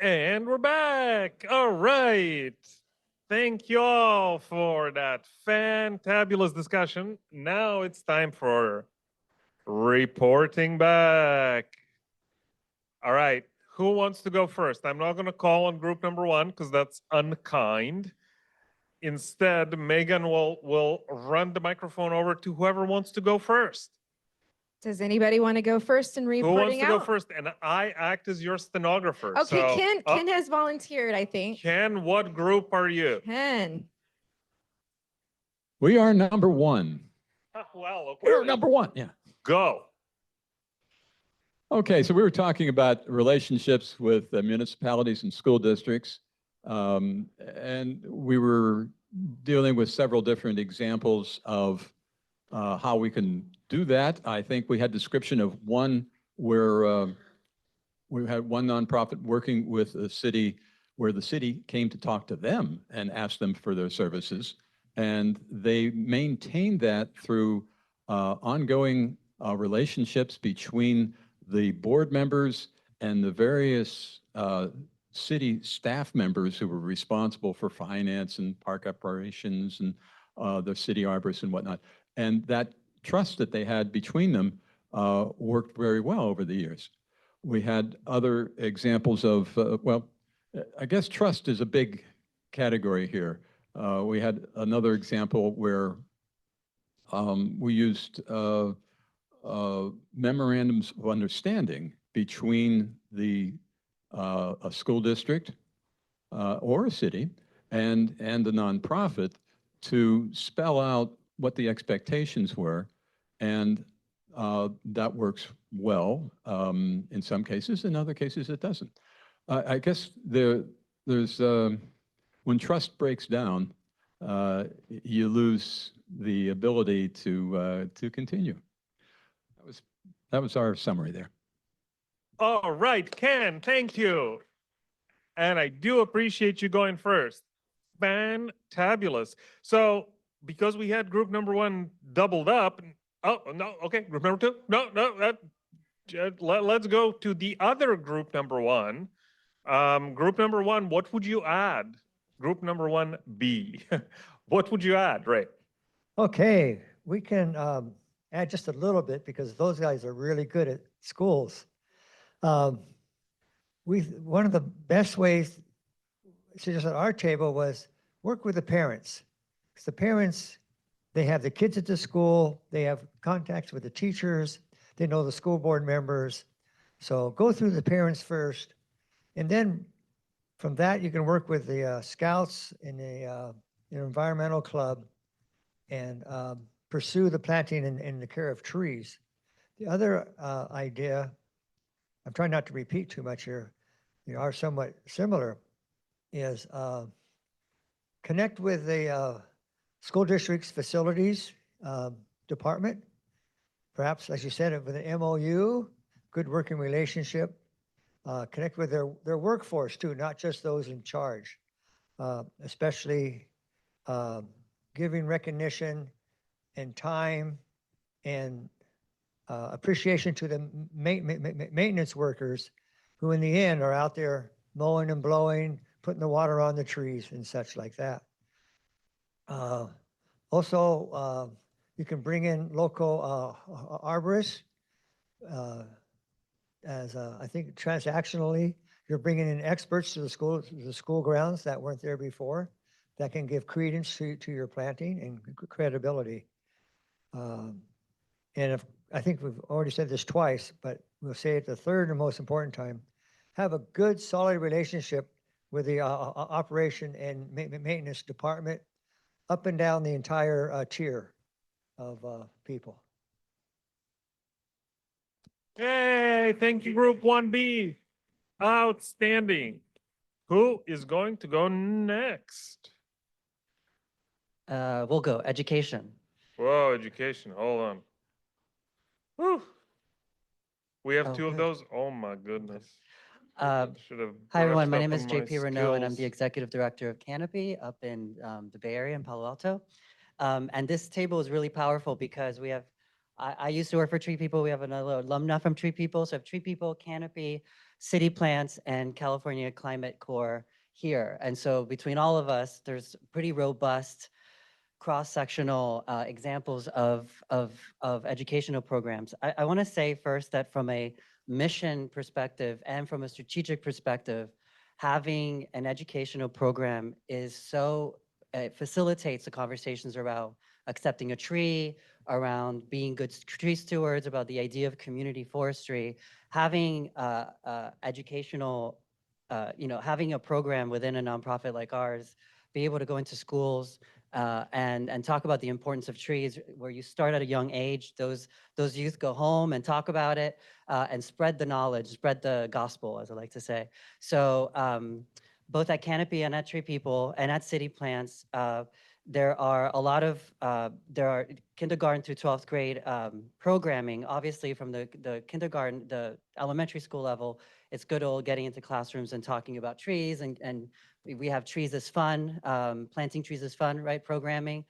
And we're back. All right. Thank you all for that fantabulous discussion. Now it's time for reporting back. All right. Who wants to go first? I'm not going to call on group number one because that's unkind. Instead, Megan will run the microphone over to whoever wants to go first. Does anybody want to go first in reporting out? Who wants to go first? And I act as your stenographer. Okay, so, Ken has volunteered, I think. Ken, what group are you? Ken. We are number one. Well, okay. We're number one, yeah. Go. Okay, so we were talking about relationships with municipalities and school districts. And we were dealing with several different examples of how we can do that. I think we had description of one where we had one nonprofit working with a city where the city came to talk to them and asked them for their services. And they maintained that through ongoing relationships between the board members and the various city staff members who were responsible for finance and park operations and the city arborists and whatnot. And that trust that they had between them worked very well over the years. We had other examples of, well, I guess trust is a big category here. We had another example where we used memorandums of understanding between a school district or a city and the nonprofit to spell out what the expectations were, and that works well in some cases. In other cases, it doesn't. I guess there's when trust breaks down, you lose the ability to continue. That was our summary there. All right, Ken, thank you. And I do appreciate you going first. Fantabulous. So because we had group number one doubled up, oh, no, okay, group number two, no, let's go to the other group number one. Group number one, what would you add? Group number 1B, what would you add, Ray? Okay, we can add just a little bit because those guys are really good at schools. One of the best ways suggested at our table was work with the parents. Because the parents, they have the kids at the school, they have contacts with the teachers, they know the school board members. So go through the parents first, and then from that you can work with the scouts in the environmental club and pursue the planting and the care of trees. The other idea, I'm trying not to repeat too much here, they are somewhat similar, is connect with the school district's facilities department, perhaps, as you said, with an MOU, good working relationship, connect with their workforce too, not just those in charge, especially giving recognition and time and appreciation to the maintenance workers who in the end are out there mowing and blowing, putting the water on the trees and such like that. Also, you can bring in local arborists as I think transactionally, you're bringing in experts to the school grounds that weren't there before, that can give credence to your planting and credibility. And if, I think we've already said this twice, but we'll say it the third and most important time, have a good solid relationship with the operation and maintenance department up and down the entire tier of people. Hey, thank you, Group 1B. Outstanding. Who is going to go next? We'll go education. Whoa, education. Hold on. Whew. We have two of good. those? Oh my goodness. Hi, everyone. My name is JP Renault, and I'm the executive director of Canopy up in the Bay Area in Palo Alto. And this table is really powerful because we have, I used to work for Tree People. We have another alumna from Tree People. So I have Tree People, Canopy, City Plants and California Climate Corps here. And so between all of us, there's pretty robust cross-sectional examples of educational programs. I want to say first that from a mission perspective and from a strategic perspective, having an educational program is so, it facilitates the conversations around accepting a tree, around being good tree stewards, about the idea of community forestry. Having educational, having a program within a nonprofit like ours, be able to go into schools and talk about the importance of trees, where you start at a young age. Those youth go home and talk about it and spread the knowledge, spread the gospel, as I like to say. So both at Canopy and at Tree People and at City Plants, there are a lot of, there are kindergarten through 12th grade programming. Obviously from the kindergarten, the elementary school level, it's good old getting into classrooms and talking about trees, and we have Trees is Fun, Planting Trees is Fun, right, programming.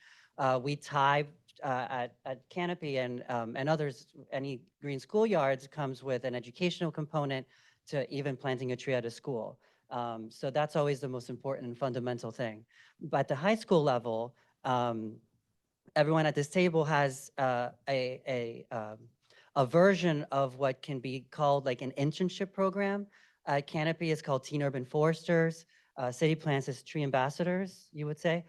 We tie at Canopy and others, any green schoolyards comes with an educational component to even planting a tree at a school. So that's always the most important and fundamental thing. But at the high school level, everyone at this table has a version of what can be called like an internship program. Canopy is called Teen Urban Foresters. City Plants is Tree Ambassadors, you would say,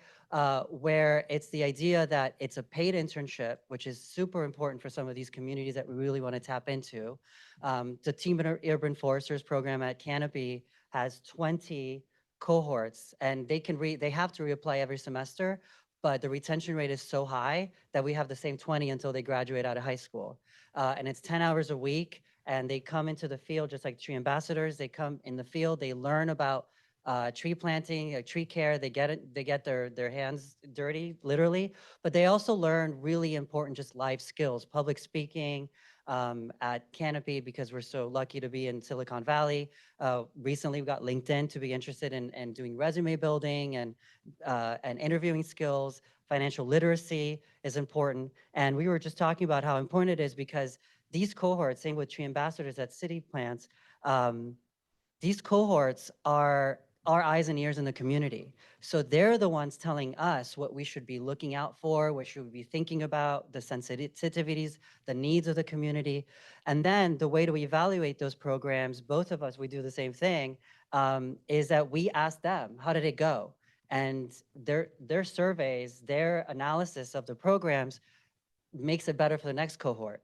where it's the idea that it's a paid internship, which is super important for some of these communities that we really want to tap into. The Teen Urban Foresters program at Canopy has 20 cohorts, and they have to reapply every semester, but the retention rate is so high that we have the same 20 until they graduate out of high school. And it's 10 hours a week, and they come into the field just like Tree Ambassadors. They come in the field, they learn about tree planting, tree care. They get their hands dirty, literally, but they also learn really important just life skills, public speaking. At Canopy, because we're so lucky to be in Silicon Valley. Recently we got LinkedIn to be interested in doing resume building and interviewing skills. Financial literacy is important. And we were just talking about how important it is because these cohorts, same with Tree Ambassadors at City Plants, these cohorts are our eyes and ears in the community. So they're the ones telling us what we should be looking out for, what should we be thinking about, the sensitivities, the needs of the community. And then the way to evaluate those programs, both of us, we do the same thing, is that we ask them, how did it go? And their surveys, their analysis of the programs makes it better for the next cohort.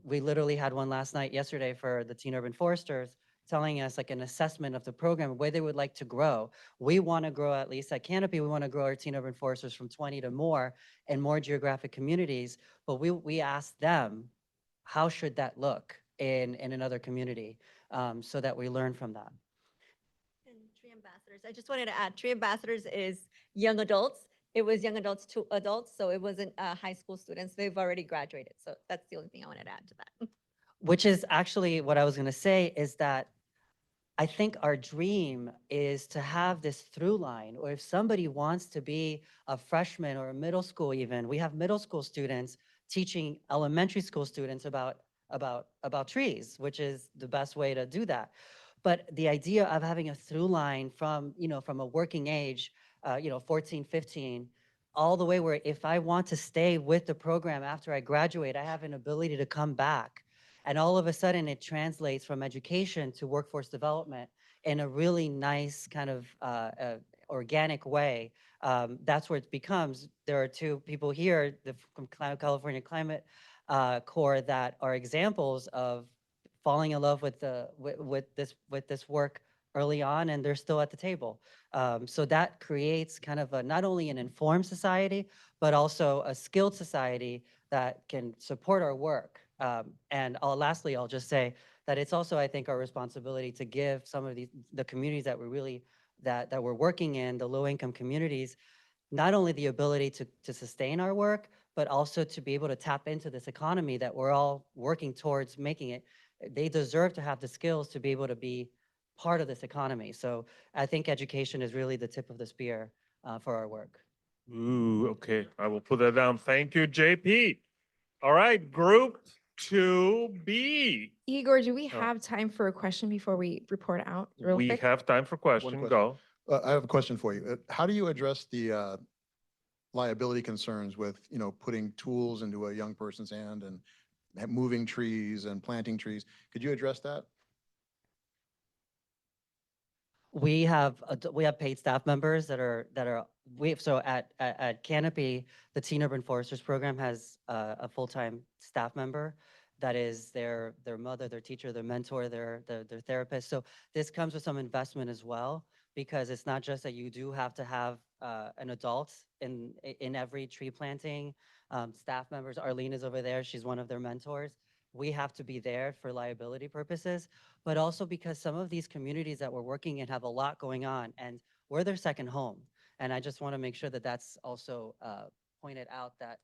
We literally had one yesterday for the Teen Urban Foresters, telling us like an assessment of the program, where they would like to grow. We want to grow, at least at Canopy, we want to grow our Teen Urban Foresters from 20 to more in more geographic communities. But we asked them, how should that look in another community, so that we learn from that. And Tree Ambassadors, I just wanted to add, Tree Ambassadors is young adults. It was young adults to adults, so it wasn't high school students. They've already graduated. So that's the only thing I wanted to add to that. Which is actually what I was going to say, is that I think our dream is to have this through line, or if somebody wants to be a freshman or a middle school even, we have middle school students teaching elementary school students about trees, which is the best way to do that. But the idea of having a through line from a working age, 14, 15, all the way where if I want to stay with the program after I graduate, I have an ability to come back. And all of a sudden it translates from education to workforce development in a really nice kind of organic way. That's where it becomes, there are two people here from California Climate Corps that are examples of falling in love with this work early on, and they're still at the table. So that creates kind of not only an informed society, but also a skilled society that can support our work. And lastly, I'll just say that it's also, I think, our responsibility to give some of the communities that we're working in, the low-income communities, not only the ability to sustain our work, but also to be able to tap into this economy that we're all working towards making it. They deserve to have the skills to be able to be part of this economy. So I think education is really the tip of the spear for our work. Ooh, okay. I will put that down. Thank you, JP. All right, group 2B. Igor, do we Oh. have time for a question before we report out real We quick? have time for question. question. Go. I have a question for you. How do you address the liability concerns with, putting tools into a young person's hand and moving trees and planting trees? Could you address that? We have paid staff members so at Canopy, the Teen Urban Foresters program has a full-time staff member that is their mother, their teacher, their mentor, their therapist. So this comes with some investment as well, because it's not just that you do have to have an adult in every tree planting. Staff members, Arlene is over there, she's one of their mentors. We have to be there for liability purposes, but also because some of these communities that we're working in have a lot going on, and we're their second home. And I just want to make sure that that's also pointed out, that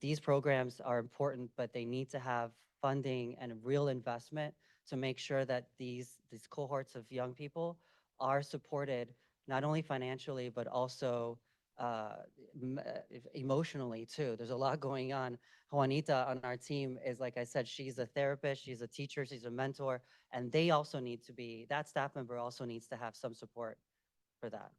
these programs are important, but they need to have funding and real investment to make sure that these cohorts of young people are supported, not only financially, but also emotionally too. There's a lot going on. Juanita on our team is, like I said, she's a therapist, she's a teacher, she's a mentor, and they also need to be, that staff member also needs to have some support for that.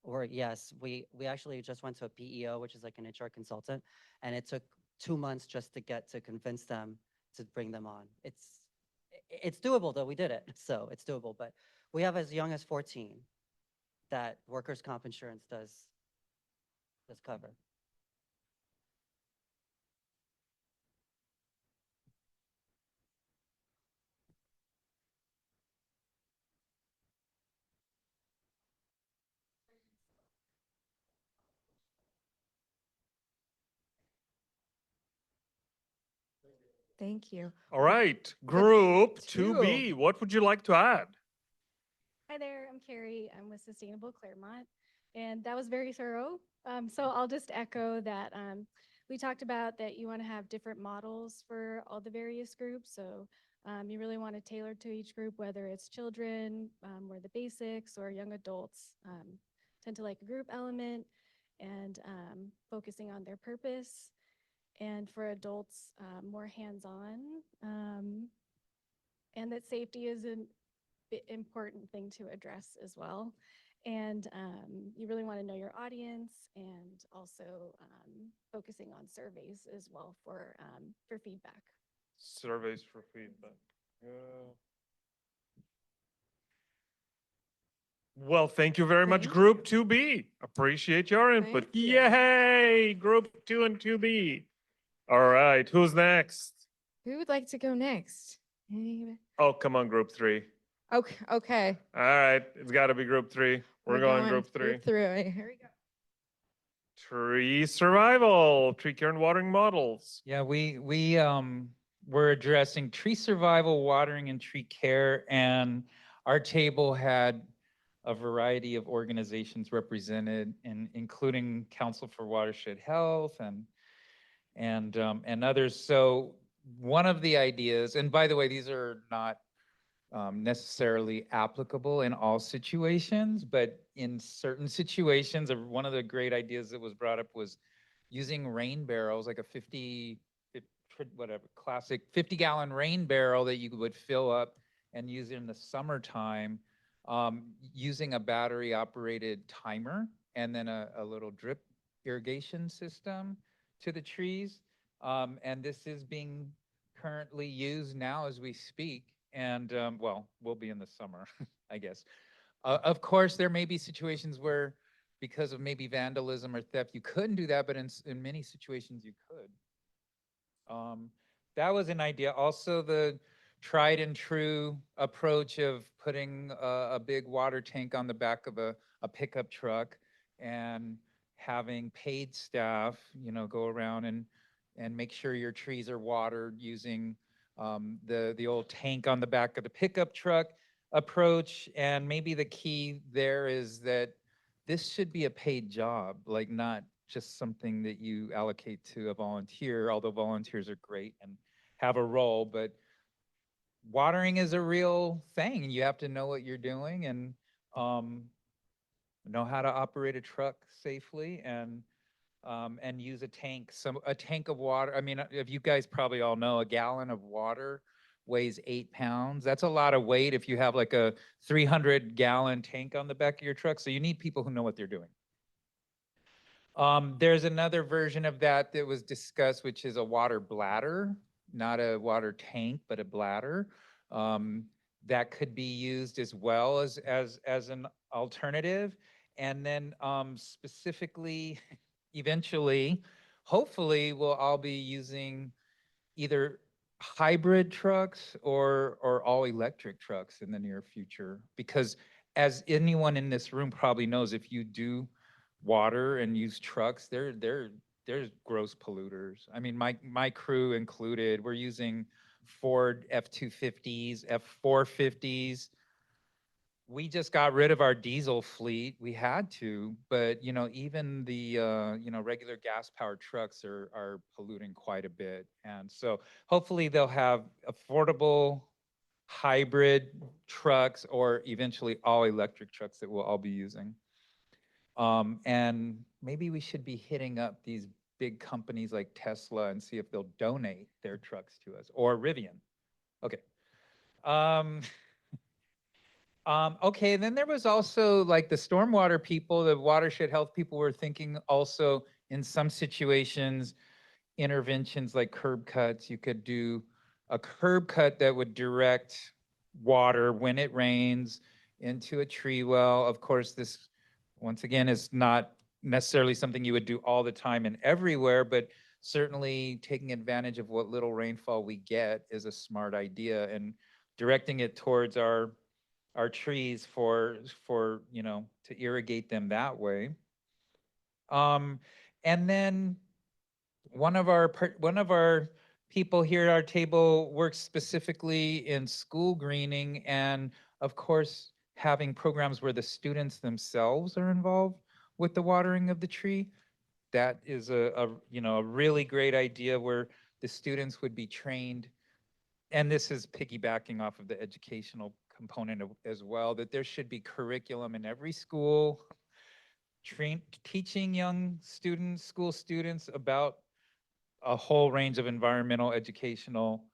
Or yes, we actually just went to a PEO, which is like an HR consultant, and it took 2 months just to convince them to bring them on. It's doable though, we did it, so it's doable, but we have as young as 14 that workers' comp insurance does cover. Thank you. All right, group two. 2B, what would you like to add? Hi there, I'm Carrie. I'm with Sustainable Claremont, and that was very thorough. So I'll just echo that we talked about that you want to have different models for all the various groups. So you really want to tailor to each group, whether it's children or the basics, or young adults tend to like a group element and focusing on their purpose. And for adults, more hands-on, and that safety is an important thing to address as well. And you really want to know your audience, and also focusing on surveys as well for feedback. Surveys for feedback. Well, thank you very much, Thank group 2B. Appreciate your input. Thank you. Yay, group 2 and 2B. All right, who's next? Who would like to go next? Anybody? Oh, come on, group 3. Okay, okay. All right, it's got to be group 3. We're going group 3. Group 3. Here we go. Tree survival, tree care and watering models. Yeah, we're addressing tree survival, watering, and tree care, and our table had a variety of organizations represented, including Council for Watershed Health and others. So one of the ideas, and by the way, these are not necessarily applicable in all situations, but in certain situations, one of the great ideas that was brought up was using rain barrels, like a 50-gallon rain barrel that you would fill up and use in the summertime, using a battery operated timer and then a little drip irrigation system to the trees. And this is being currently used now as we speak. And well, we'll be in the summer, I guess. Of course, there may be situations where, because of maybe vandalism or theft, you couldn't do that, but in many situations you could. That was an idea. Also, the tried and true approach of putting a big water tank on the back of a pickup truck and having paid staff, go around and make sure your trees are watered using the old tank on the back of the pickup truck approach. And maybe the key there is that this should be a paid job, like not just something that you allocate to a volunteer, although volunteers are great and have a role, but watering is a real thing, and you have to know what you're doing and know how to operate a truck safely. And and use a tank, a tank of water. I mean, if you guys probably all know, a gallon of water weighs 8 pounds. That's a lot of weight if you have like a 300-gallon tank on the back of your truck. So you need people who know what they're doing. There's another version of that that was discussed, which is a water bladder, not a water tank, but a bladder. That could be used as well as an alternative. And then specifically, eventually, hopefully, we'll all be using either hybrid trucks or all electric trucks in the near future. Because as anyone in this room probably knows, if you do water and use trucks, they're gross polluters. I mean, my crew included, we're using Ford F-250s, F-450s. We just got rid of our diesel fleet. We had to, but you know, even the regular gas-powered trucks are polluting quite a bit. And so hopefully they'll have affordable hybrid trucks or eventually all electric trucks that we'll all be using. And maybe we should be hitting up these big companies like Tesla and see if they'll donate their trucks to us, or Rivian. Okay. Okay, then there was also like the stormwater people, the watershed health people were thinking also in some situations, interventions like curb cuts. You could do a curb cut that would direct water when it rains into a tree well. Of course, this, once again, is not necessarily something you would do all the time and everywhere, but certainly taking advantage of what little rainfall we get is a smart idea, and directing it towards our trees for to irrigate them that way. And then one of our people here at our table works specifically in school greening, and of course having programs where the students themselves are involved with the watering of the tree. That is a really great idea where the students would be trained, and this is piggybacking off of the educational component as well, that there should be curriculum in every school, teaching young students, school students about a whole range of environmental educational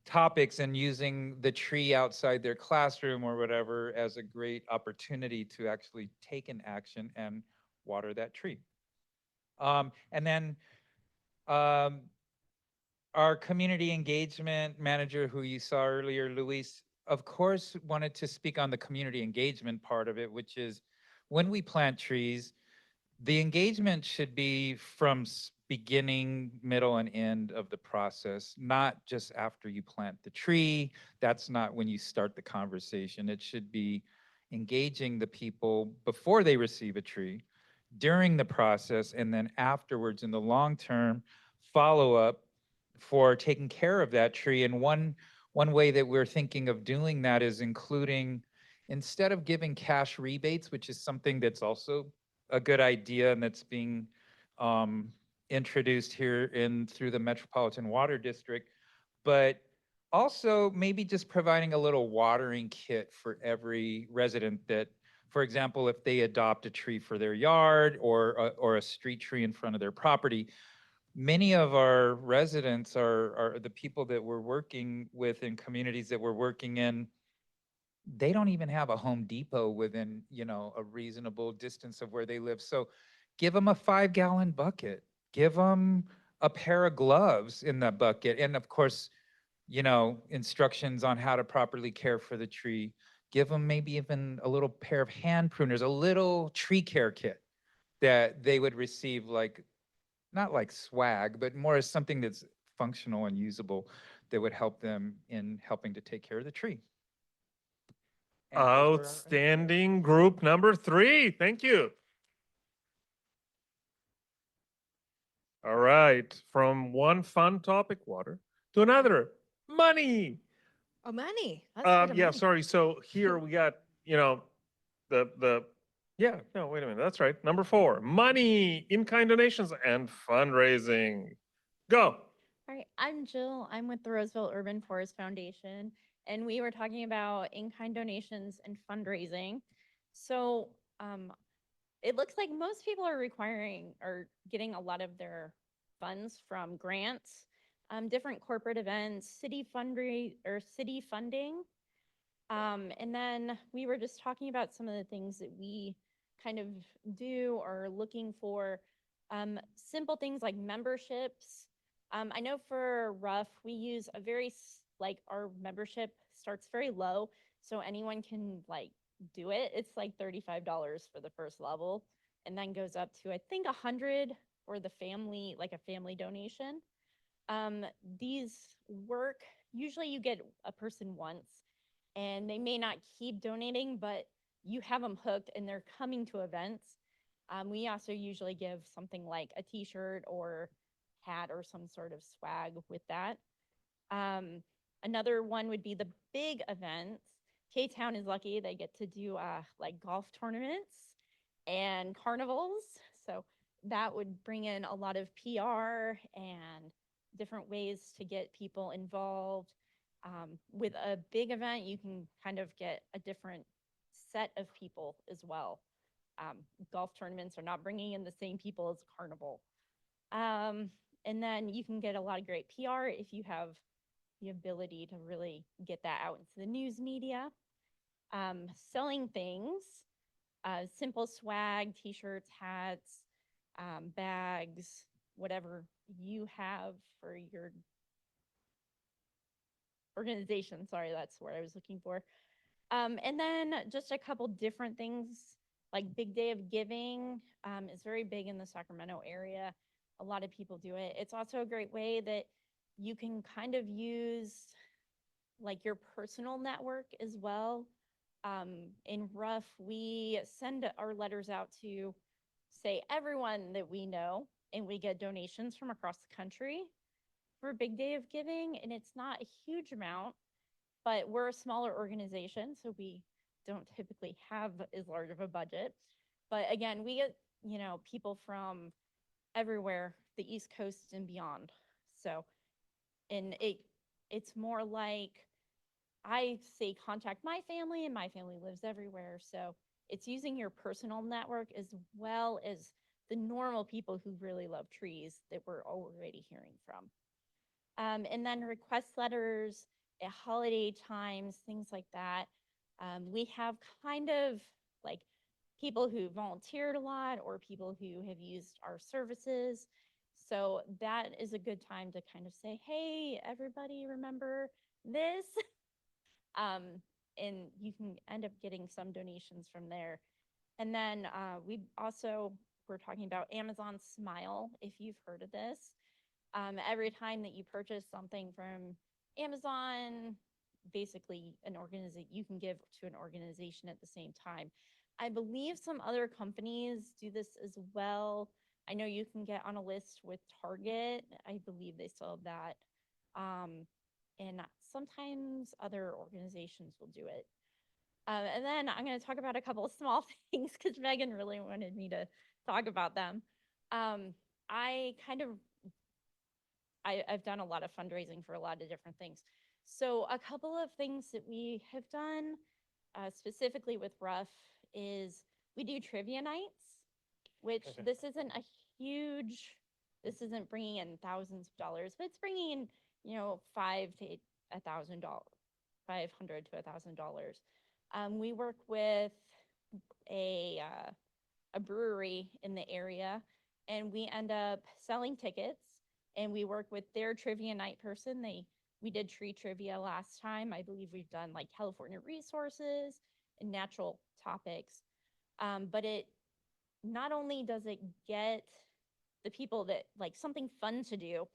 topics, and using the tree outside their classroom or whatever as a great opportunity to actually take an action and water that tree. And then our community engagement manager, who you saw earlier, Luis, of course, wanted to speak on the community engagement part of it, which is when we plant trees, the engagement should be from beginning, middle, and end of the process, not just after you plant the tree. That's not when you start the conversation. It should be engaging the people before they receive a tree, during the process, and then afterwards in the long-term follow-up for taking care of that tree. And one way that we're thinking of doing that is including, instead of giving cash rebates, which is something that's also a good idea and that's being introduced here through the Metropolitan Water District, but also maybe just providing a little watering kit for every resident that, for example, if they adopt a tree for their yard or a street tree in front of their property, many of our residents are the people that we're working with in communities that we're working in. They don't even have a Home Depot within, a reasonable distance of where they live. So give them a 5-gallon bucket, give them a pair of gloves in that bucket. And of course, instructions on how to properly care for the tree. Give them maybe even a little pair of hand pruners, a little tree care kit that they would receive, like, not like swag, but more as something that's functional and usable that would help them in helping to take care of the tree. And those were our ideas. Outstanding group number 3. Thank you. All right. From one fun topic, water, to another, money. Oh, money. Let's go to Yeah, money. sorry. So here we got, yeah, no, wait a minute. That's right. Number 4, money, in-kind donations, and fundraising. Go. All right, I'm Jill. I'm with the Roseville Urban Forest Foundation, and we were talking about in-kind donations and fundraising. So it looks like most people are requiring or getting a lot of their funds from grants, different corporate events, city city funding. And then we were just talking about some of the things that we kind of do or looking for. Simple things like memberships. I know for Rough, we use a like our membership starts very low, so anyone can like do it. It's like $35 for the first level, and then goes up to I think 100 for the family, like a family donation. These work, usually you get a person once and they may not keep donating, but you have them hooked and they're coming to events. We also usually give something like a t-shirt or hat or some sort of swag with that. Another one would be the big events. K-Town is lucky they get to do like golf tournaments and carnivals. So that would bring in a lot of PR and different ways to get people involved. With a big event, you can kind of get a different set of people as well. Golf tournaments are not bringing in the same people as a carnival. And then you can get a lot of great PR if you have the ability to really get that out into the news media. Selling things, simple swag, t-shirts, hats, bags, whatever you have for your organization. Sorry, that's what I was looking for. And then just a couple different things like Big Day of Giving is very big in the Sacramento area. A lot of people do it. It's also a great way that you can kind of use like your personal network as well. In Rough, we send our letters out to say everyone that we know, and we get donations from across the country for a Big Day of Giving. And it's not a huge amount, but we're a smaller organization, so we don't typically have as large of a budget. But again, we get, you know, people from everywhere, the East Coast and beyond. So, and it's more like I say contact my family, and my family lives everywhere. So it's using your personal network as well as the normal people who really love trees that we're already hearing from. And then request letters at holiday times, things like that. We have kind of like people who volunteered a lot or people who have used our services. So that is a good time to kind of say, hey, everybody, remember this? And you can end up getting some donations from there. And then we're talking about Amazon Smile, if you've heard of this. Every time that you purchase something from Amazon, basically you can give to an organization at the same time. I believe some other companies do this as well. I know you can get on a list with Target. I believe they still have that. And sometimes other organizations will do it. And then I'm going to talk about a couple of small things because Megan really wanted me to talk about them. I've done a lot of fundraising for a lot of different things. So a couple of things that we have done specifically with Rough is we do trivia nights, which this isn't bringing in thousands of dollars, but it's bringing in, you know, $500 to $1,000. We work with a brewery in the area, and we end up selling tickets, and we work with their trivia night person. We did tree trivia last time. I believe we've done like California resources and natural topics. But it not only does it get the people that like something fun to do,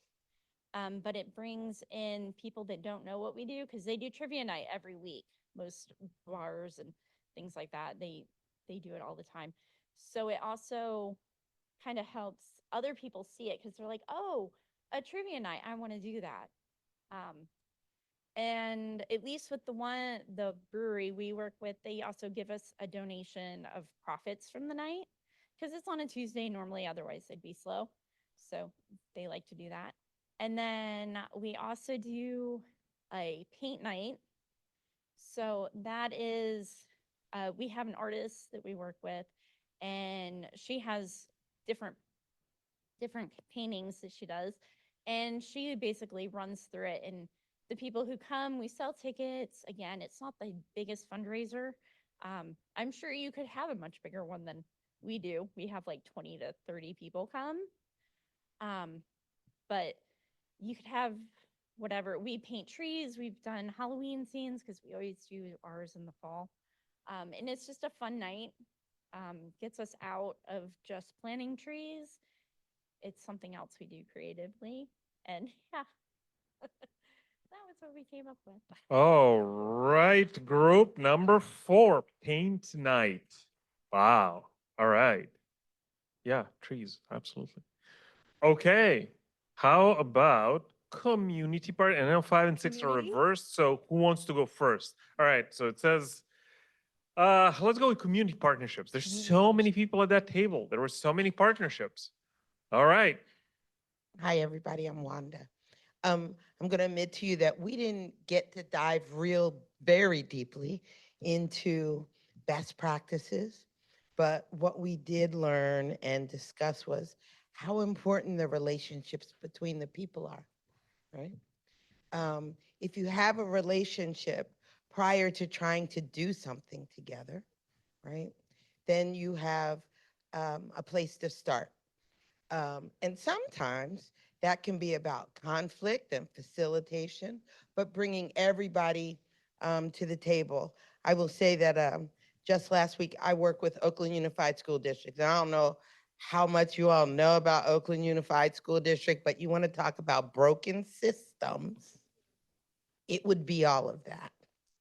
but it brings in people that don't know what we do because they do trivia night every week. Most bars and things like that, they do it all the time. So it also kind of helps other people see it because they're like, oh, a trivia night, I want to do that. And at least with the brewery we work with, they also give us a donation of profits from the night because it's on a Tuesday normally, otherwise they'd be slow. So they like to do that. And then we also do a paint night. So that is, we have an artist that we work with, and she has different paintings that she does, and she basically runs through it. And the people who come, we sell tickets. Again, it's not the biggest fundraiser. I'm sure you could have a much bigger one than we do. We have like 20 to 30 people come. But you could have whatever. We paint trees. We've done Halloween scenes because we always do ours in the fall. And it's just a fun night. Gets us out of just planting trees. It's something else we do creatively. And yeah, that was what we came up with. All right, group number 4, paint night. Wow. All right. Yeah, trees, absolutely. Okay, how about community part? And I know 5 and 6 are Community? reversed, so who wants to go first? All right, so it says, let's go with community partnerships. There's so many people at that table. There were so many partnerships. All right. Hi, everybody. I'm Wanda. I'm going to admit to you that we didn't get to dive very deeply into best practices, but what we did learn and discuss was how important the relationships between the people are, right? If you have a relationship prior to trying to do something together, right, then you have a place to start. And sometimes that can be about conflict and facilitation, but bringing everybody to the table. I will say that just last week, I worked with Oakland Unified School District. And I don't know how much you all know about Oakland Unified School District, but you want to talk about broken systems, it would be all of that,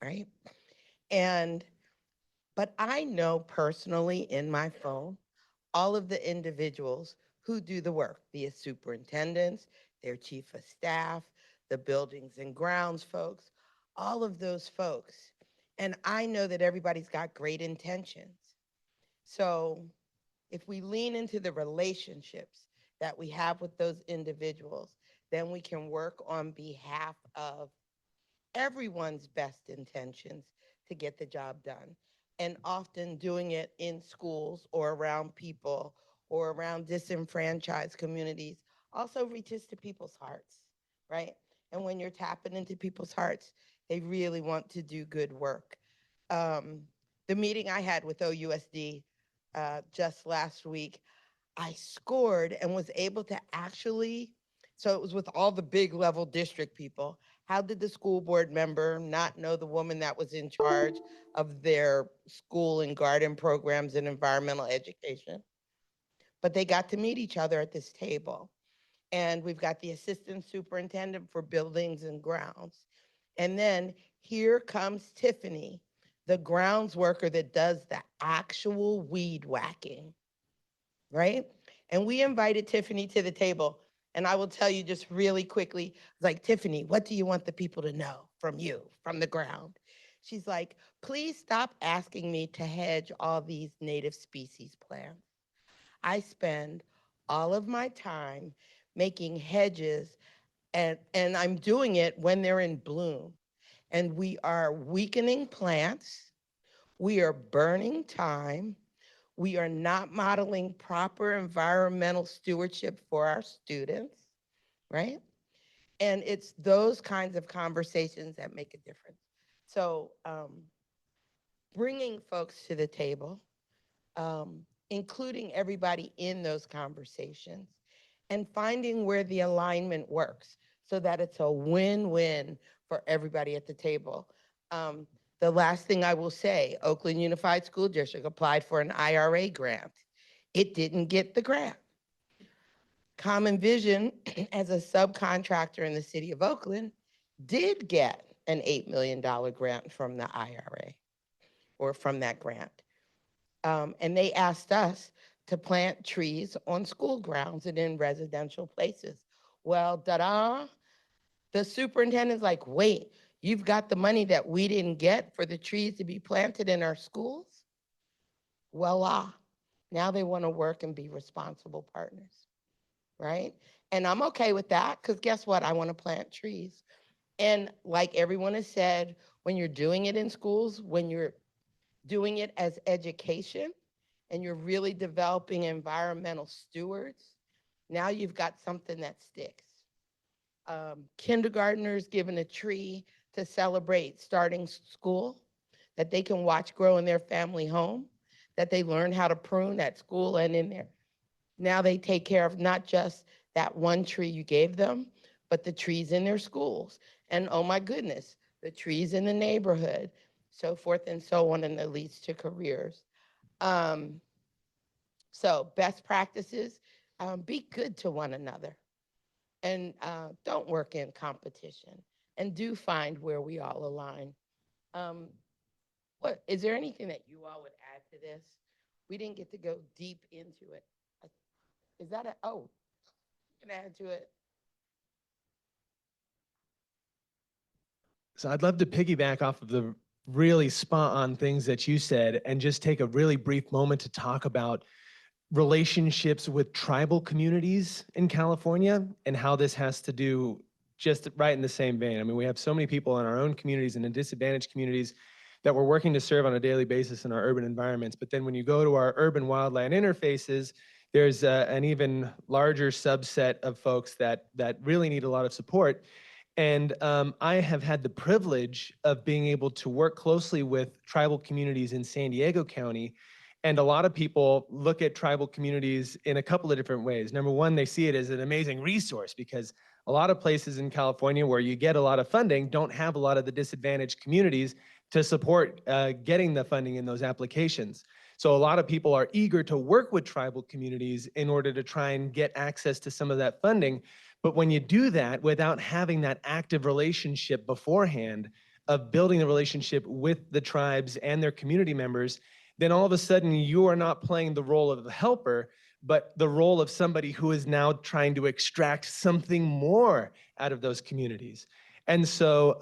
right? But I know personally in my phone, all of the individuals who do the work, the superintendents, their chief of staff, the buildings and grounds folks, all of those folks. And I know that everybody's got great intentions. So if we lean into the relationships that we have with those individuals, then we can work on behalf of everyone's best intentions to get the job done. And often doing it in schools or around people or around disenfranchised communities also reaches to people's hearts, right? And when you're tapping into people's hearts, they really want to do good work. The meeting I had with OUSD just last week, I scored and was able to actually, so it was with all the big level district people. How did the school board member not know the woman that was in charge of their school and garden programs and environmental education? But they got to meet each other at this table. And we've got the assistant superintendent for buildings and grounds. And then here comes Tiffany, the grounds worker that does the actual weed whacking, right? And we invited Tiffany to the table. And I will tell you just really quickly, like, Tiffany, what do you want the people to know from you, from the ground? She's like, please stop asking me to hedge all these native species plants. I spend all of my time making hedges, and I'm doing it when they're in bloom. And we are weakening plants. We are burning time. We are not modeling proper environmental stewardship for our students, right? And it's those kinds of conversations that make a difference. So bringing folks to the table, including everybody in those conversations, and finding where the alignment works so that it's a win-win for everybody at the table. The last thing I will say, Oakland Unified School District applied for an IRA grant. It didn't get the grant. Common Vision, as a subcontractor in the city of Oakland, did get an $8 million grant from the IRA or from that grant. And they asked us to plant trees on school grounds and in residential places. Well, da-da, the superintendent's like, wait, you've got the money that we didn't get for the trees to be planted in our schools? Voila, now they want to work and be responsible partners, right? And I'm okay with that, because guess what? I want to plant trees. And like everyone has said, when you're doing it in schools, when you're doing it as education, and you're really developing environmental stewards, now you've got something that sticks. Kindergartners given a tree to celebrate starting school that they can watch grow in their family home, that they learn how to prune at school and in there. Now they take care of not just that one tree you gave them, but the trees in their schools. And oh my goodness, the trees in the neighborhood, so forth and so on, and that leads to careers. So best practices, be good to one another, and don't work in competition, and do find where we all align. What, is there anything that you all would add to this? We didn't get to go deep into it. Is that a, oh, you can add to it. So I'd love to piggyback off of the really spot on things that you said and just take a really brief moment to talk about relationships with tribal communities in California and how this has to do just right in the same vein. I mean, we have so many people in our own communities and in disadvantaged communities that we're working to serve on a daily basis in our urban environments. But then when you go to our urban wildland interfaces, there's an even larger subset of folks that really need a lot of support. And I have had the privilege of being able to work closely with tribal communities in San Diego County. And a lot of people look at tribal communities in a couple of different ways. Number one, they see it as an amazing resource because a lot of places in California where you get a lot of funding don't have a lot of the disadvantaged communities to support getting the funding in those applications. So a lot of people are eager to work with tribal communities in order to try and get access to some of that funding. But when you do that without having that active relationship beforehand of building the relationship with the tribes and their community members, then all of a sudden you are not playing the role of the helper, but the role of somebody who is now trying to extract something more out of those communities. And so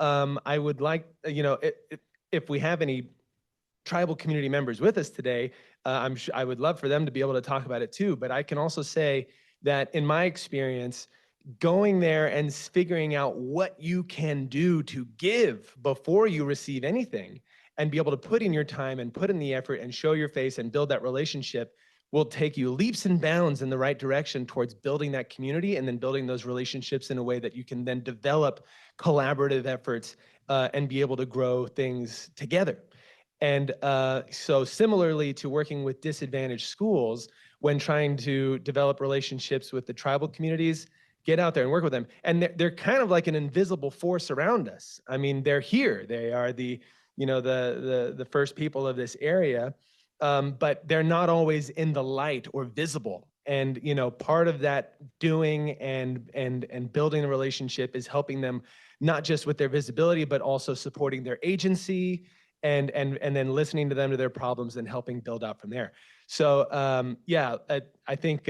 I would like, if we have any tribal community members with us today, I would love for them to be able to talk about it too. But I can also say that in my experience, going there and figuring out what you can do to give before you receive anything and be able to put in your time and put in the effort and show your face and build that relationship will take you leaps and bounds in the right direction towards building that community and then building those relationships in a way that you can then develop collaborative efforts and be able to grow things together. And so similarly to working with disadvantaged schools, when trying to develop relationships with the tribal communities, get out there and work with them. And they're kind of like an invisible force around us. I mean, they're here. They are the first people of this area, but they're not always in the light or visible. And part of that doing and building a relationship is helping them not just with their visibility, but also supporting their agency and then listening to them, to their problems, and helping build out from there. So I think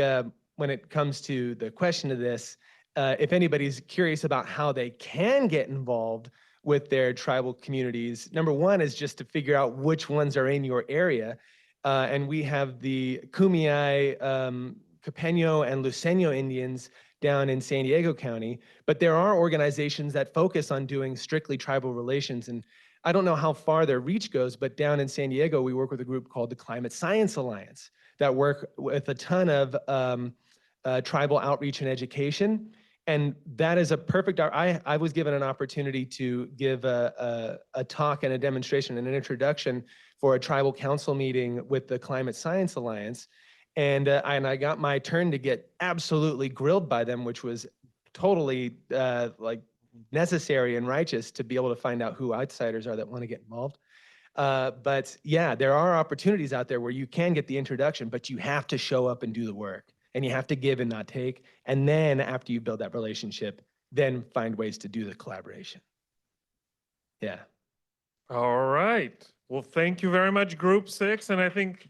when it comes to the question of this, if anybody's curious about how they can get involved with their tribal communities, number one is just to figure out which ones are in your area. And we have the Kumeyaay, Capeño, and Luiseño Indians down in San Diego County, but there are organizations that focus on doing strictly tribal relations. And I don't know how far their reach goes, but down in San Diego, we work with a group called the Climate Science Alliance that work with a ton of tribal outreach and education. And that is a perfect, I was given an opportunity to give a talk and a demonstration and an introduction for a tribal council meeting with the Climate Science Alliance. And I got my turn to get absolutely grilled by them, which was totally necessary and righteous to be able to find out who outsiders are that want to get involved. But yeah, there are opportunities out there where you can get the introduction, but you have to show up and do the work, and you have to give and not take. And then after you build that relationship, then find ways to do the collaboration. Yeah. All right. Well, thank you very much, Group 6. And I think,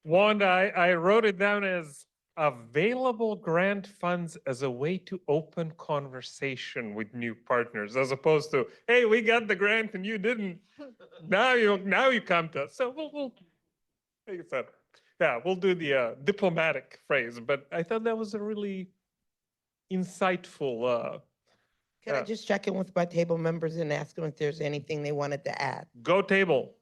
Wanda, I wrote it down as available grant funds as a way to open conversation with new partners, as opposed to, hey, we got the grant and you didn't. Now you come to us. So we'll like I said, yeah, we'll do the diplomatic phrase. But I thought that was a really insightful. Can I just check in with my table members and ask them if there's anything they wanted to add? Go table.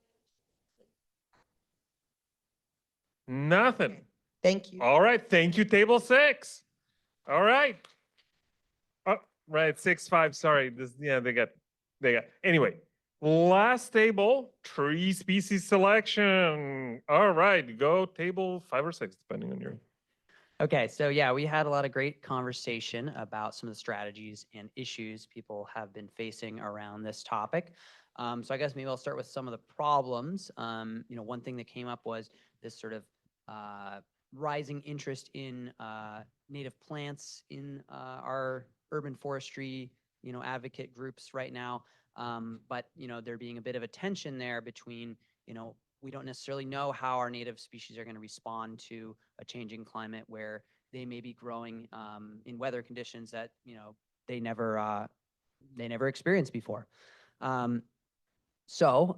Nothing. Thank you. All right, thank you, table 6. All right. Oh, right, 6-5, sorry, this, yeah, they got, anyway. Last table, tree species selection. All right, go table 5 or 6, depending on your. Okay, so yeah, we had a lot of great conversation about some of the strategies and issues people have been facing around this topic. So I guess maybe I'll start with some of the problems. One thing that came up was this sort of rising interest in native plants in our urban forestry, advocate groups right now. But there being a bit of a tension there between, we don't necessarily know how our native species are going to respond to a changing climate where they may be growing in weather conditions that they never experienced before. So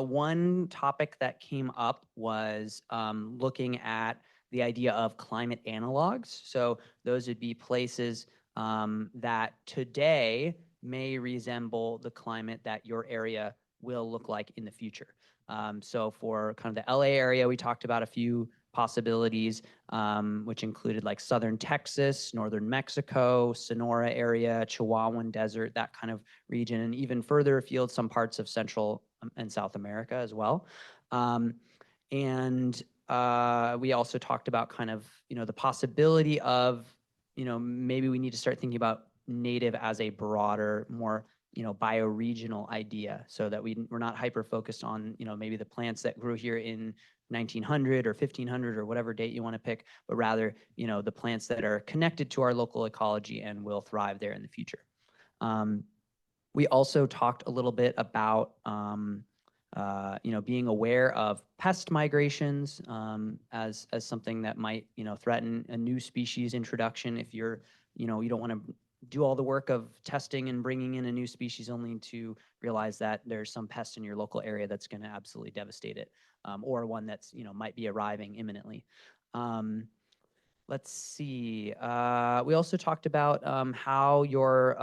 one topic that came up was looking at the idea of climate analogs. So those would be places that today may resemble the climate that your area will look like in the future. So for kind of the LA area, we talked about a few possibilities, which included like southern Texas, northern Mexico, Sonora area, Chihuahuan Desert, that kind of region, and even further afield, some parts of Central and South America as well. And we also talked about kind of, the possibility of, maybe we need to start thinking about native as a broader, more bioregional idea, so that we're not hyper focused on maybe the plants that grew here in 1900 or 1500 or whatever date you want to pick, but rather the plants that are connected to our local ecology and will thrive there in the future. We also talked a little bit about being aware of pest migrations as something that might threaten a new species introduction. If you're you don't want to do all the work of testing and bringing in a new species only to realize that there's some pest in your local area that's going to absolutely devastate it, or one that's might be arriving imminently. Let's see. We also talked about how your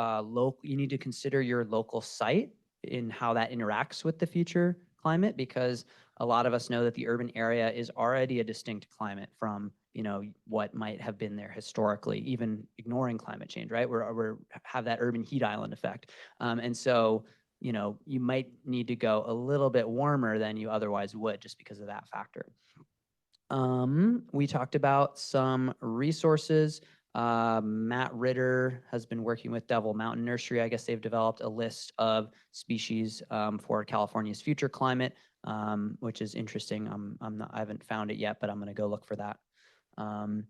you need to consider your local site in how that interacts with the future climate, because a lot of us know that the urban area is already a distinct climate from what might have been there historically, even ignoring climate change, right? We're have that urban heat island effect. And so, you might need to go a little bit warmer than you otherwise would just because of that factor. We talked about some resources. Matt Ritter has been working with Devil Mountain Nursery. I guess they've developed a list of species for California's future climate, which is interesting. I haven't found it yet, but I'm going to go look for that. And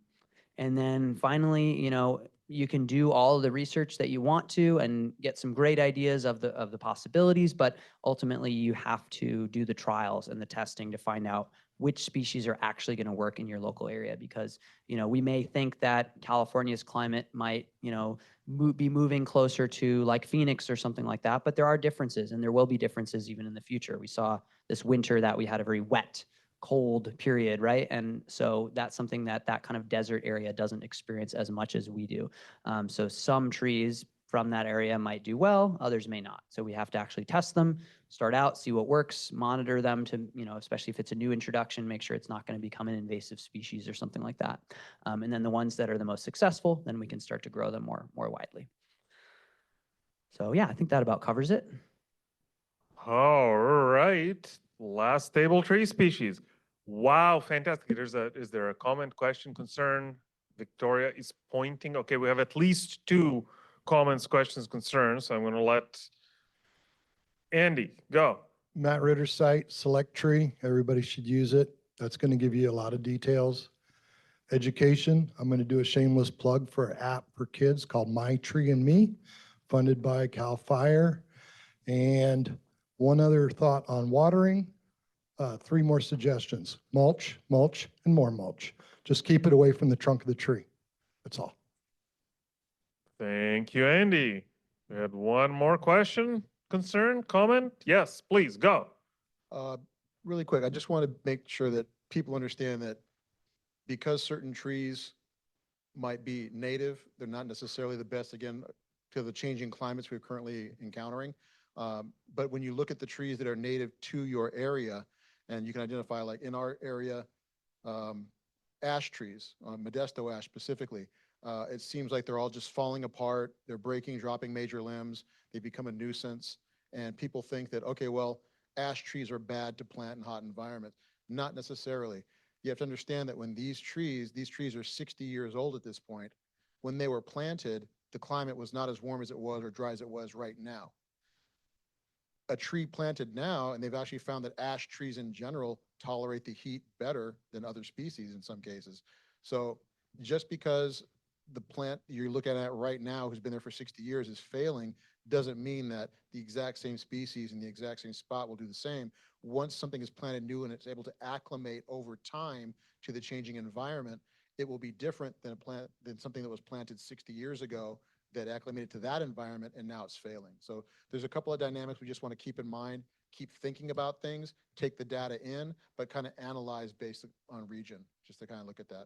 then finally, you can do all of the research that you want to and get some great ideas of the possibilities, but ultimately you have to do the trials and the testing to find out which species are actually going to work in your local area, because we may think that California's climate might be moving closer to like Phoenix or something like that, but there are differences, and there will be differences even in the future. We saw this winter that we had a very wet, cold period, right? And so that's something that kind of desert area doesn't experience as much as we do. So some trees from that area might do well, others may not. So we have to actually test them, start out, see what works, monitor them to, especially if it's a new introduction, make sure it's not going to become an invasive species or something like that. And then the ones that are the most successful, then we can start to grow them more widely. So yeah, I think that about covers it. All right, last table, tree species. Wow, fantastic. Is there a comment, question, concern? Victoria is pointing. Okay, we have at least 2 comments, questions, concerns. So I'm going to let Andy go. Matt Ritter's site, Select Tree. Everybody should use it. That's going to give you a lot of details. Education. I'm going to do a shameless plug for an app for kids called My Tree and Me, funded by Cal Fire. And one other thought on watering. 3 more suggestions: mulch, mulch, and more mulch. Just keep it away from the trunk of the tree. That's all. Thank you, Andy. We had one more question, concern, comment? Yes, please, go. Really quick, I just want to make sure that people understand that because certain trees might be native, they're not necessarily the best, again, to the changing climates we're currently encountering. But when you look at the trees that are native to your area, and you can identify, like in our area, Ash trees, Modesto ash specifically. It seems like they're all just falling apart. They're breaking, dropping major limbs. They become a nuisance. And people think that, okay, well, ash trees are bad to plant in hot environments. Not necessarily. You have to understand that when these trees are 60 years old at this point, when they were planted, the climate was not as warm as it was or dry as it was right now. A tree planted now, and they've actually found that ash trees in general tolerate the heat better than other species in some cases. So just because the plant you're looking at right now, who's been there for 60 years, is failing, doesn't mean that the exact same species in the exact same spot will do the same. Once something is planted new and it's able to acclimate over time to the changing environment, it will be different than something that was planted 60 years ago that acclimated to that environment and now it's failing. So there's a couple of dynamics we just want to keep in mind, keep thinking about things, take the data in, but kind of analyze based on region, just to kind of look at that.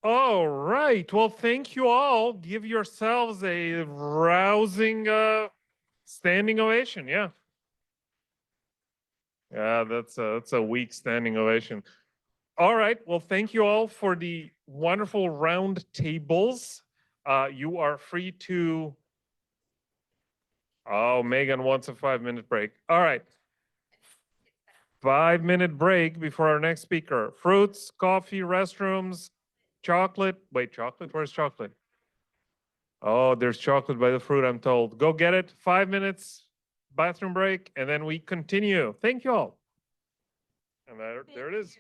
All right. Well, thank you all. Give yourselves a rousing standing ovation. Yeah. Yeah, that's a weak standing ovation. All right. Well, thank you all for the wonderful round tables. You are free to. Oh, Megan wants a 5-minute break. All right. 5-minute break before our next speaker. Fruits, coffee, restrooms, chocolate. Wait, chocolate? Where's chocolate? Oh, there's chocolate by the fruit, I'm told. Go get it. 5 minutes, bathroom break, and then we continue. Thank you all. And there it is.